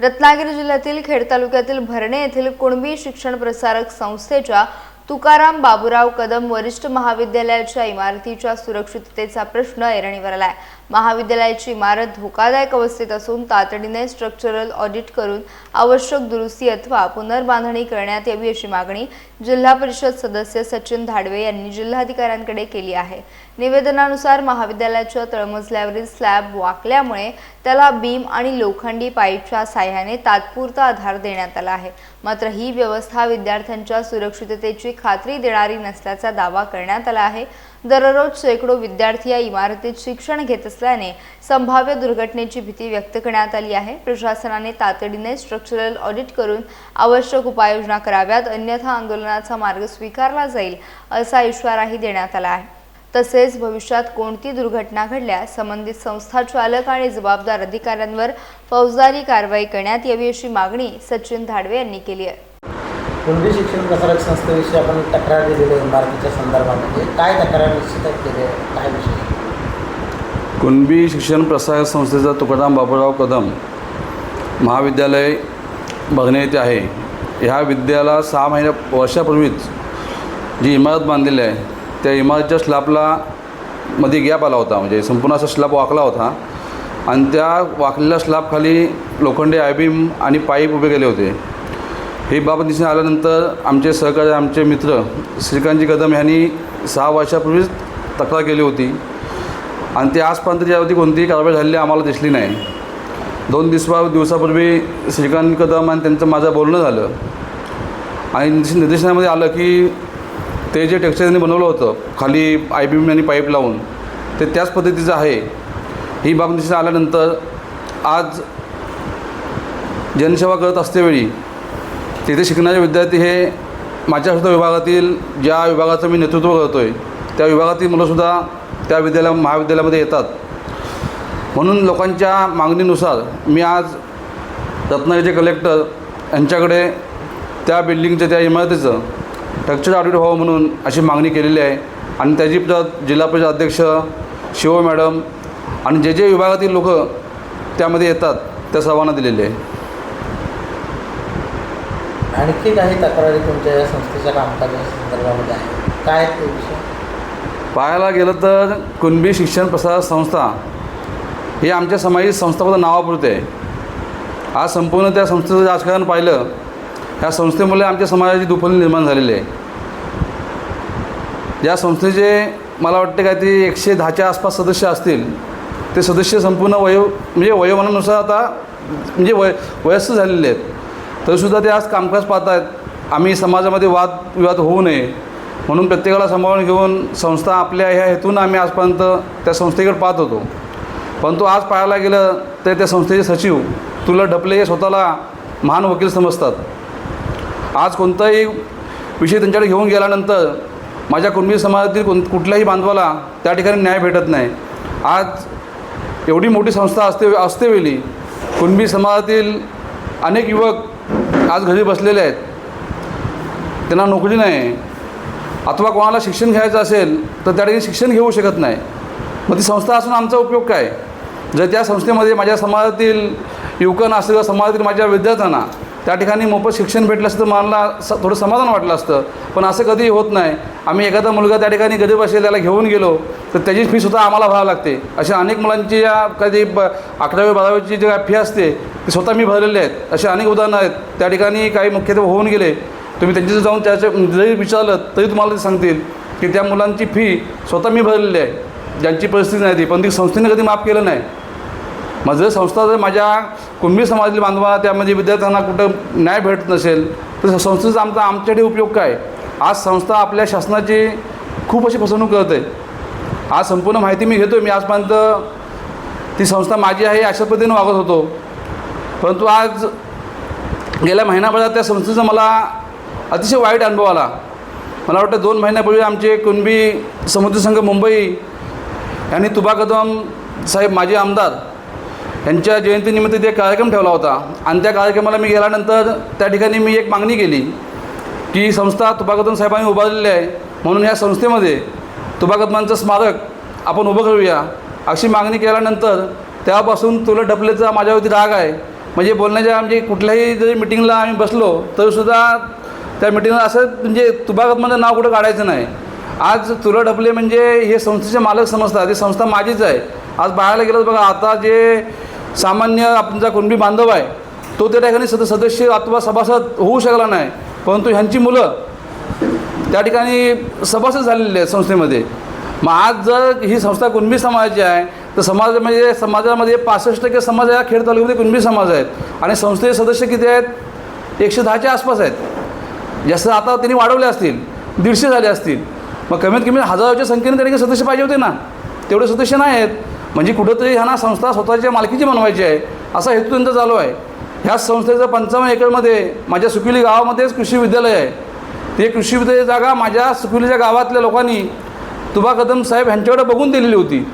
रत्नागिरी जिल्ह्यातील खेड तालुक्यातील भरणे येथील कुणबी शिक्षण प्रसारक संस्थेच्या तुकाराम बाबूराव कदम वरिष्ठ महाविद्यालयाच्या इमारतीच्या सुरक्षिततेचा प्रश्न ऐरणीवर आलाय। महाविद्यालयाची इमारत धोकादायक अवस्थेत असून तातडीने स्ट्रक्चरल ऑडिट करून आवश्यक दुरुस्ती अथवा पुनर्बांधणी करण्यात यावी अशी मागणी जिल्हा परिषद सदस्य सचिन धाडवे यांनी जिल्हाधिकाऱ्यांकडे केली आहे। निवेदनानुसार महाविद्यालयाच्या तळमजल्यावरील स्लॅब वाकल्यामुळे त्याला बीम आणि लोखंडी पाईपच्या साहाय्याने तात्पुरता आधार देण्यात आला आहे। मात्र ही व्यवस्था विद्यार्थ्यांच्या सुरक्षिततेची खात्री देणारी नसल्याचा दावा करण्यात आला आहे। दररोज शेकडो विद्यार्थी या इमारतीत शिक्षण घेत असल्याने संभाव्य दुर्घटनेची भीती व्यक्त करण्यात आली आहे। प्रशासनाने तातडीने स्ट्रक्चरल ऑडिट करून आवश्यक उपाययोजना कराव्यात, अन्यथा आंदोलनाचा मार्ग स्वीकारला जाईल असा इशाराही देण्यात आला आहे। तसेच भविष्यात कोणती दुर्घटना घडल्यास संबंधित संस्था चालक आणि जबाबदार अधिकाऱ्यांवर फौजदारी कारवाई करण्यात यावी अशी मागणी सचिन धाडवे यांनी केली आहे। कुणबी शिक्षण प्रसारक संस्थेविषयी आपण तक्रार दिलेली आहे इमारतीच्या संदर्भामध्ये, काय तक्रार निश्चित केली आहे, काय विषय? कुणबी शिक्षण प्रसारक संस्थेचा तुकाराम बाबूराव कदम महाविद्यालय बघणे येथे आहे। ह्या विद्यालयाला 6 वर्षापूर्वीच जी इमारत बांधलेली आहे त्या इमारतीच्या स्लॅबला मध्ये गॅप आला होता, म्हणजे संपूर्ण असा स्लॅब वाकला होता आणि त्या वाकलेल्या स्लॅबखाली लोखंडी आयबीम आणि पाईप उभे केले होते। ही बाब दिसून आल्यानंतर आमचे सहकारी, आमचे मित्र श्रीकांतजी कदम यांनी 6 वर्षापूर्वीच तक्रार केली होती आणि ते आजपर्यंत यावरती कोणतीही कारवाई झालेली आम्हाला दिसली नाही। 2 दिवसापूर्वी श्रीकांत कदम आणि त्यांचं माझं बोलणं झालं आणि निदर्शनामध्ये आलं की ते जे टेक्स्चर त्यांनी बनवलं होतं खाली आयबीम आणि पाईप लावून ते त्याच पद्धतीचं आहे। ही बाब दिसून आल्यानंतर आज जनसेवा करत असतेवेळी तिथे शिकणारे विद्यार्थी हे माझ्यासुद्धा विभागातील ज्या विभागाचं मी नेतृत्व करतो आहे त्या विभागातील मुलंसुद्धा त्या महाविद्यालयामध्ये येतात। म्हणून लोकांच्या मागणीनुसार मी आज रत्नागिरीचे कलेक्टर यांच्याकडे त्या बिल्डिंगचं, त्या इमारतीचं स्ट्रक्चर ऑडिट व्हावं म्हणून अशी मागणी केलेली आहे आणि त्याची प्रत जिल्हा परिषद अध्यक्ष शिव मॅडम आणि जे विभागातील लोक त्यामध्ये येतात त्या सर्वांना दिलेले आहे। आणखी काही तक्रारी तुमच्या या संस्थेच्या कामकाजाच्या संदर्भामध्ये आहे, काय ते विषय? पाहायला गेलं तर कुणबी शिक्षण प्रसारक संस्था ही आमच्या सामाजिक संस्थापद नावापुरते आहे। आज संपूर्ण त्या संस्थेचं राजकारण पाहिलं, या संस्थेमुळे आमच्या समाजाची दुफळी निर्माण झालेली आहे। या संस्थेचे मला वाटते काय ते 110च्या आसपास सदस्य असतील। ते सदस्य संपूर्ण वयोमानानुसार आता वयस्क झालेले आहेत, तरीसुद्धा ते आज कामकाज पाहत आहेत। आम्ही समाजामध्ये वादविवाद होऊ नये म्हणून प्रत्येकाला सांभाळून घेऊन संस्था आपल्या ह्या हेतून आम्ही आजपर्यंत त्या संस्थेकडे पाहत होतो। परंतु आज पाहायला गेलं तर त्या संस्थेचे सचिव तुला ढपले हे स्वतःला महान वकील समजतात। आज कोणताही विषय त्यांच्याकडे घेऊन गेल्यानंतर माझ्या कुणबी समाजातील कुठल्याही बांधवाला त्या ठिकाणी न्याय भेटत नाही। आज एवढी मोठी संस्था असतेवेळी कुणबी समाजातील अनेक युवक आज घरी बसलेले आहेत, त्यांना नोकरी नाही अथवा कोणाला शिक्षण घ्यायचं असेल तर त्या ठिकाणी शिक्षण घेऊ शकत नाही। मग ती संस्था असून आमचा उपयोग काय? जर त्या संस्थेमध्ये माझ्या समाजातील युवकांना असं किंवा समाजातील माझ्या विद्यार्थ्यांना त्या ठिकाणी मोफत शिक्षण भेटलं असतं तर मला थोडं समाधान वाटलं असतं, पण असं कधीही होत नाही। आम्ही एखादा मुलगा त्या ठिकाणी गरीब असेल त्याला घेऊन गेलो तर त्याची फीसुद्धा आम्हाला भरावी लागते। अशा अनेक मुलांची या कधी 11वी 12वीची जी फी असते ती स्वतः मी भरलेली आहेत। असे अनेक उदाहरणं आहेत। त्या ठिकाणी काही मुख्यत्वे होऊन गेले, तुम्ही त्यांच्याकडे जाऊन जरी विचारलं तरी तुम्हाला ते सांगतील की त्या मुलांची फी स्वतः मी भरलेली आहे, ज्यांची परिस्थिती नाही ती, पण ती संस्थेने कधी माफ केलं नाही। मग जर संस्था जर माझ्या कुणबी समाजातील बांधवांना त्यामध्ये विद्यार्थ्यांना कुठं न्याय भेटत नसेल तर संस्थेचा आमच्यासाठी उपयोग काय? आज संस्था आपल्या शासनाची खूप अशी फसवणूक करत आहे। आज संपूर्ण माहिती मी घेतो, मी आजपर्यंत ती संस्था माझी आहे अशा पद्धतीने वागत होतो, परंतु आज गेल्या महिनाभरात त्या संस्थेचा मला अतिशय वाईट अनुभव आला। मला वाटतं 2 महिन्यापूर्वी आमचे कुणबी समुद्री संघ मुंबई यांनी तुबा कदम साहेब माजी आमदार यांच्या जयंतीनिमित्त ते कार्यक्रम ठेवला होता आणि त्या कार्यक्रमाला मी गेल्यानंतर त्या ठिकाणी मी एक मागणी केली की संस्था तुबा कदम साहेबांनी उभारलेली आहे म्हणून या संस्थेमध्ये तुबा कदमांचं स्मारक आपण उभं करूया अशी मागणी केल्यानंतर तेव्हापासून तुला ढपलेचा माझ्यावरती राग आहे। म्हणजे बोलण्याच्या म्हणजे कुठल्याही जरी मिटिंगला आम्ही बसलो तरीसुद्धा त्या मिटिंगला असं म्हणजे तुबागतमध्ये नाव कुठं काढायचं नाही. आज तुला ढपले म्हणजे हे संस्थेचे मालक समजतात, ही संस्था माझीच आहे. आज बाहेरला गेलं बघा, आता जे सामान्य आपला कुणबी बांधव आहे तो त्या ठिकाणी सदस्य अथवा सभासद होऊ शकला नाही, परंतु ह्यांची मुलं त्या ठिकाणी सभासद झालेले आहेत संस्थेमध्ये. मग आज जर ही संस्था कुणबी समाजाची आहे तर समाजामध्ये 65% समाज या खेड तालुक्यामध्ये कुणबी समाज आहेत आणि संस्थेचे सदस्य किती आहेत? 110च्या आसपास आहेत. जास्त आता त्यांनी वाढवले असतील, 150 झाले असतील. मग कमीत कमी हजाराच्या संख्येने त्यांनी सदस्य पाहिजे होते ना, तेवढे सदस्य नाही आहेत. म्हणजे कुठंतरी ह्यांना संस्था स्वतःच्या मालकीची बनवायची आहे असा हेतू त्यांचा चालू आहे. ह्या संस्थेचं 55 एकरमध्ये माझ्या सुकिली गावामध्येच कृषी विद्यालय आहे. ते कृषी विद्यालय जागा माझ्या सुकिलीच्या गावातल्या लोकांनी तुबा कदम साहेब ह्यांच्याकडे बघून दिलेली होती.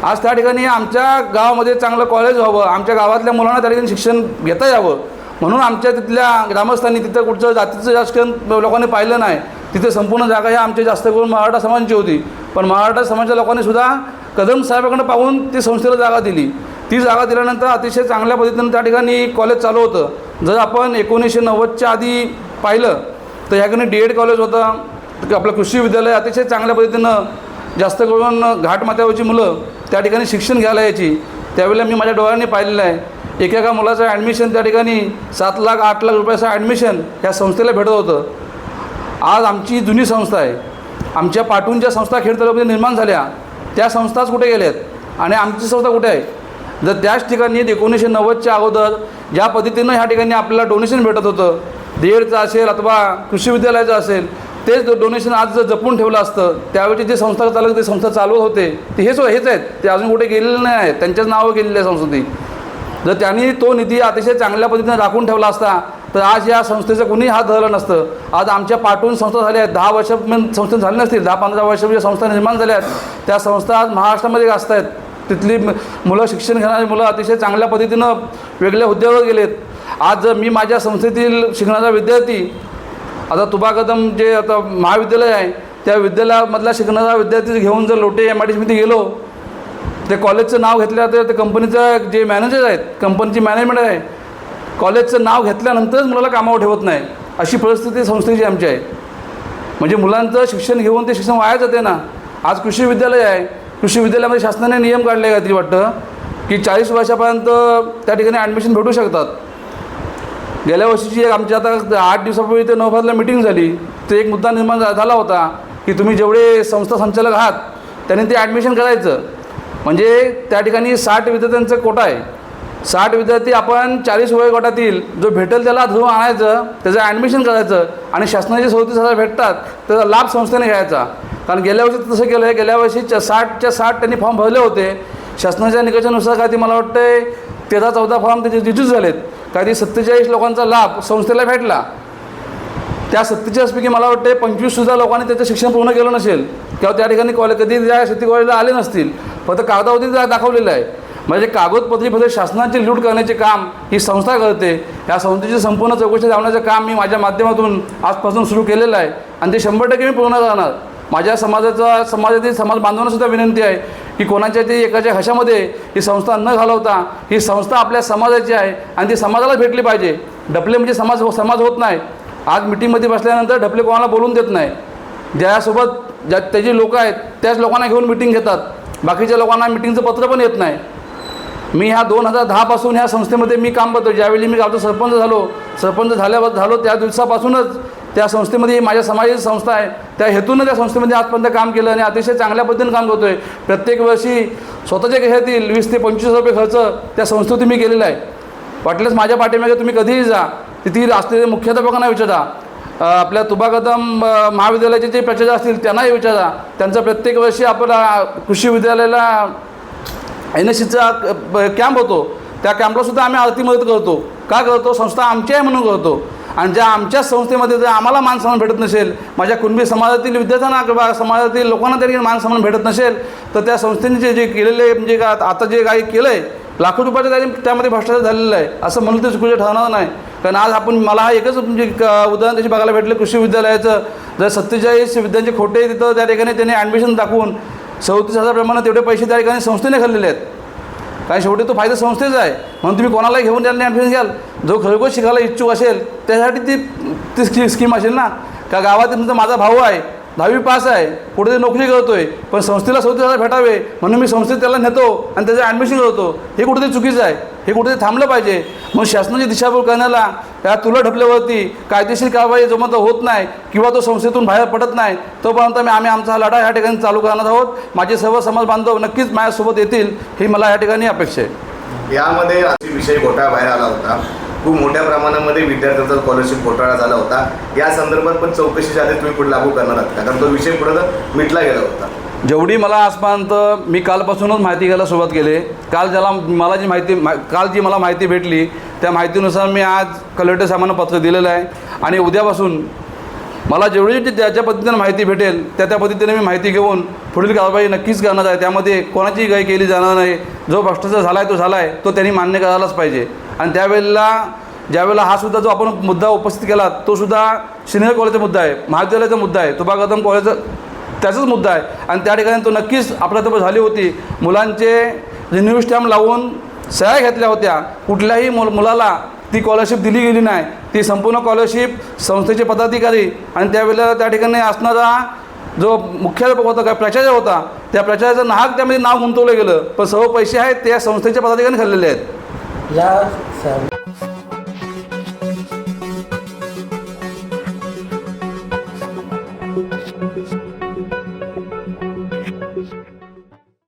आज त्या ठिकाणी आमच्या गावामध्ये चांगलं कॉलेज व्हावं, आमच्या गावातल्या मुलांना त्या ठिकाणी शिक्षण घेता यावं म्हणून आमच्या तिथल्या ग्रामस्थांनी तिथं कुठचं जातीचं राजकारण लोकांनी पाहिलं नाही. तिथे संपूर्ण जागा ह्या आमच्या जास्त करून मराठा समाजाची होती. पण मराठा समाजाच्या लोकांनी सुद्धा कदम साहेबांकडे पाहून ती संस्थेला जागा दिली. ती जागा दिल्यानंतर अतिशय चांगल्या पद्धतीनं त्या ठिकाणी कॉलेज चालू होतं. जर आपण 1990च्या आधी पाहिलं तर ह्या ठिकाणी DED कॉलेज होतं. आपलं कृषी विद्यालय अतिशय चांगल्या पद्धतीनं जास्त करून घाटमाथ्यावरची मुलं त्या ठिकाणी शिक्षण घ्यायला यायची. त्यावेळेला मी माझ्या डोळ्यांनी पाहिलेलं आहे. एकेका मुलाचं ॲडमिशन त्या ठिकाणी 7 लाख 8 लाख रुपयाचं ॲडमिशन ह्या संस्थेला भेटत होतं. आज आमची जुनी संस्था आहे, आमच्या पाटून ज्या संस्था खेड तालुक्यामध्ये निर्माण झाल्या त्या संस्थाच कुठे गेल्यात आणि आमची संस्था कुठे आहे? जर त्याच ठिकाणी 1990च्या अगोदर ज्या पद्धतीनं ह्या ठिकाणी आपल्याला डोनेशन भेटत होतं, DEDचं असेल अथवा कृषी विद्यालयाचं असेल, तेच डोनेशन आज जर जपून ठेवलं असतं त्यावेळी जे संस्था चालक ते संस्था चालू होते ते हेच आहेत. ते अजून कुठे गेलेले नाही आहेत, त्यांच्याच नावं गेलेले आहे संस्थेची. जर त्यांनी तो निधी अतिशय चांगल्या पद्धतीने राखून ठेवला असता तर आज या संस्थेचं कुणी हात धरलं नसतं. आज आमच्या पाठवून संस्था झाल्या आहेत, 10 वर्ष संस्था झाली नसतील, 10-15 वर्ष ज्या संस्था निर्माण झाल्या आहेत त्या संस्था आज महाराष्ट्रामध्ये असत आहेत. तिथली मुलं शिक्षण घेणारी मुलं अतिशय चांगल्या पद्धतीनं वेगळ्या हुद्द्यावर गेलेत. आज जर मी माझ्या संस्थेतील शिकणारा विद्यार्थी आता तुबा कदम जे आता महाविद्यालय आहे त्या विद्यालयामधला शिकणारा विद्यार्थी घेऊन जर लोटे MIDCमध्ये गेलो, ते कॉलेजचं नाव घेतलं तर ते कंपनीचं जे मॅनेजर आहेत, कंपनीची मॅनेजमेंट आहे, कॉलेजचं नाव घेतल्यानंतरच मुलाला कामावर ठेवत नाही अशी परिस्थिती संस्थेची आमची आहे. म्हणजे मुलांचं शिक्षण घेऊन ते शिक्षण वाया जाते ना. आज कृषी विद्यालय आहे, कृषी विद्यालयामध्ये शासनाने नियम काढले काहीतरी वाटतं की 40 वर्षापर्यंत त्या ठिकाणी ॲडमिशन भेटू शकतात. गेल्या वर्षीची एक आमची आता 8 दिवसापूर्वी ते 9 मीटिंग झाली. तर एक मुद्दा निर्माण झाला होता की तुम्ही जेवढे संस्था संचालक आहात त्यांनी ते ॲडमिशन करायचं. म्हणजे त्या ठिकाणी 60 विद्यार्थ्यांचं कोटा आहे. 60 विद्यार्थी आपण 40 वयोगटातील जो भेटेल त्याला धरून आणायचं, त्याचं ॲडमिशन करायचं आणि शासनाचे 37,000 भेटतात त्याचा लाभ संस्थेने घ्यायचा. कारण गेल्या वर्षी तसं केलं आहे. गेल्या वर्षी 60च्या 60 त्यांनी फॉर्म भरले होते. शासनाच्या निकषानुसार काय ते मला वाटतं 13-14 फॉर्म त्याचे रिड्यूस झालेत. काही 47 लोकांचा लाभ संस्थेला भेटला. त्या 47पैकी मला वाटते 25 लोकांनी त्याचं शिक्षण पूर्ण केलं नसेल किंवा त्या ठिकाणी कधी त्या शेती कॉलेजला आले नसतील, फक्त कागदावरती दाखवलेलं आहे. म्हणजे कागदपत्री फक्त शासनाची लूट करण्याचे काम ही संस्था करते. या संस्थेची संपूर्ण चौकशी लावण्याचं काम मी माझ्या माध्यमातून आजपासून सुरू केलेलं आहे आणि ते 100% मी पूर्ण करणार. माझ्या समाजातील समाज बांधवांनासुद्धा विनंती आहे की कोणाच्या ते एकाच्या हशामध्ये ही संस्था न घालवता ही संस्था आपल्या समाजाची आहे आणि ती समाजाला भेटली पाहिजे. ढपले म्हणजे समाज होत नाही. आज मिटिंगमध्ये बसल्यानंतर ढपले कोणाला बोलून देत नाही. ज्यासोबत त्याची लोक आहेत त्याच लोकांना घेऊन मिटिंग घेतात. बाकीच्या लोकांना मिटिंगचं पत्र पण येत नाही. मी ह्या 2010 पासून ह्या संस्थेमध्ये मी काम करतो. ज्यावेळी मी गावचा सरपंच झालो त्या दिवसापासूनच त्या संस्थेमध्ये माझ्या समाजाची संस्था आहे. त्या हेतूनं त्या संस्थेमध्ये आजपर्यंत काम केलं आणि अतिशय चांगल्या पद्धतीने काम करतो आहे. प्रत्येक वर्षी स्वतःच्या खिशातील 20 ते 25 रुपये खर्च त्या संस्थेतून मी केलेला आहे. वाटल्यास माझ्या पाठीमागे तुम्ही कधीही जा, तिथे असलेले मुख्याध्यापकांना विचारा, आपल्या तुबा कदम महाविद्यालयाचे जे प्राचार्य असतील त्यांनाही विचारा. त्यांचा प्रत्येक वर्षी आपला कृषी विद्यालयाला NSCचा कॅम्प होतो. त्या कॅम्पलासुद्धा आम्ही आर्थिक मदत करतो. का करतो? संस्था आमची आहे म्हणून करतो. आणि ज्या आमच्या संस्थेमध्ये जर आम्हाला मान सन्मान भेटत नसेल, माझ्या कुणबी समाजातील विद्यार्थ्यांना किंवा समाजातील लोकांना तरी मान सन्मान भेटत नसेल तर त्या संस्थेने जे केलेले म्हणजे का आता जे काही केलं आहे लाखो रुपयाचं त्यामध्ये भ्रष्टाचार झालेला आहे असं म्हणून ते चुकीचं ठरणार नाही. कारण आज मला हा एकच म्हणजे उदाहरण त्याची बघायला भेटलं कृषी विद्यालयाचं. जर 47 विद्यार्थी खोटे तिथं त्या ठिकाणी त्यांनी ॲडमिशन दाखवून 37,000 प्रमाणे तेवढे पैसे त्या ठिकाणी संस्थेने खाल्लेले आहेत. कारण शेवटी तो फायदा संस्थेचा आहे. म्हणून तुम्ही कोणालाही घेऊन द्याल आणि ॲडमिशन घ्याल. जो खरोखर शिकायला इच्छुक असेल त्यासाठी ती स्कीम असेल ना. का गावात तुमचा माझा भाऊ आहे 10वी पास आहे, कुठे नोकरी करतो आहे, पण संस्थेला 37,000 भेटावे म्हणून मी संस्थेत त्याला नेतो आणि त्याचं ॲडमिशन करतो. हे कुठेतरी चुकीचं आहे. हे कुठेतरी थांबलं पाहिजे. म्हणून शासनाची दिशाभूल करण्याला या तुला ढकल्यावरती कायदेशीर कारवाई जोपर्यंत होत नाही किंवा तो संस्थेतून बाहेर पडत नाही तोपर्यंत आम्ही आमचा हा लढा या ठिकाणी चालू करणार आहोत. माझे सर्व समाज बांधव नक्कीच माझ्यासोबत येतील ही मला या ठिकाणी अपेक्षा आहे. यामध्ये विषय घोटाळा बाहेर आला होता. खूप मोठ्या प्रमाणामध्ये विद्यार्थ्यांचा स्कॉलरशिप घोटाळा झाला होता. या संदर्भात पण चौकशीच्या आधी तुम्ही पुढे लागू करणार आहात का? कारण तो विषय पुढे मिटला गेला होता. जेवढी मला आजपर्यंत मी कालपासूनच माहिती घ्यायला सुरुवात केली. काल जी मला माहिती भेटली त्या माहितीनुसार मी आज कलेक्टर साहेबांना पत्र दिलेलं आहे आणि उद्यापासून मला जेवढी ज्या पद्धतीनं माहिती भेटेल त्या पद्धतीने मी माहिती घेऊन पुढील कारवाई नक्कीच करणार आहे. त्यामध्ये कोणाची काही केली जाणार नाही. जो भ्रष्टाचार झाला आहे तो झाला आहे, तो त्यांनी मान्य करायलाच पाहिजे. आणि ज्यावेळेला हा सुद्धा जो आपण मुद्दा उपस्थित केला तो सुद्धा सिनियर कॉलेजचा मुद्दा आहे, महाविद्यालयाचा मुद्दा आहे, तुबा कदम कॉलेजचा त्याचाच मुद्दा आहे. आणि त्या ठिकाणी तो नक्कीच आपल्यासोबत झाली होती. मुलांचे रिन्यू स्टॅम्प लावून सह्या घेतल्या होत्या. कुठल्याही मुलाला ती स्कॉलरशिप दिली गेली नाही. ती संपूर्ण स्कॉलरशिप संस्थेचे पदाधिकारी आणि त्यावेळेला त्या ठिकाणी असणारा जो मुख्याध्यापक होता काय प्राचार्य होता त्या प्राचार्याचं नाहक त्यामध्ये नाव गुंतवलं गेलं. पण सर्व पैसे आहेत ते या संस्थेच्या पदाधिकाऱ्यांनी खाल्लेले आहेत. या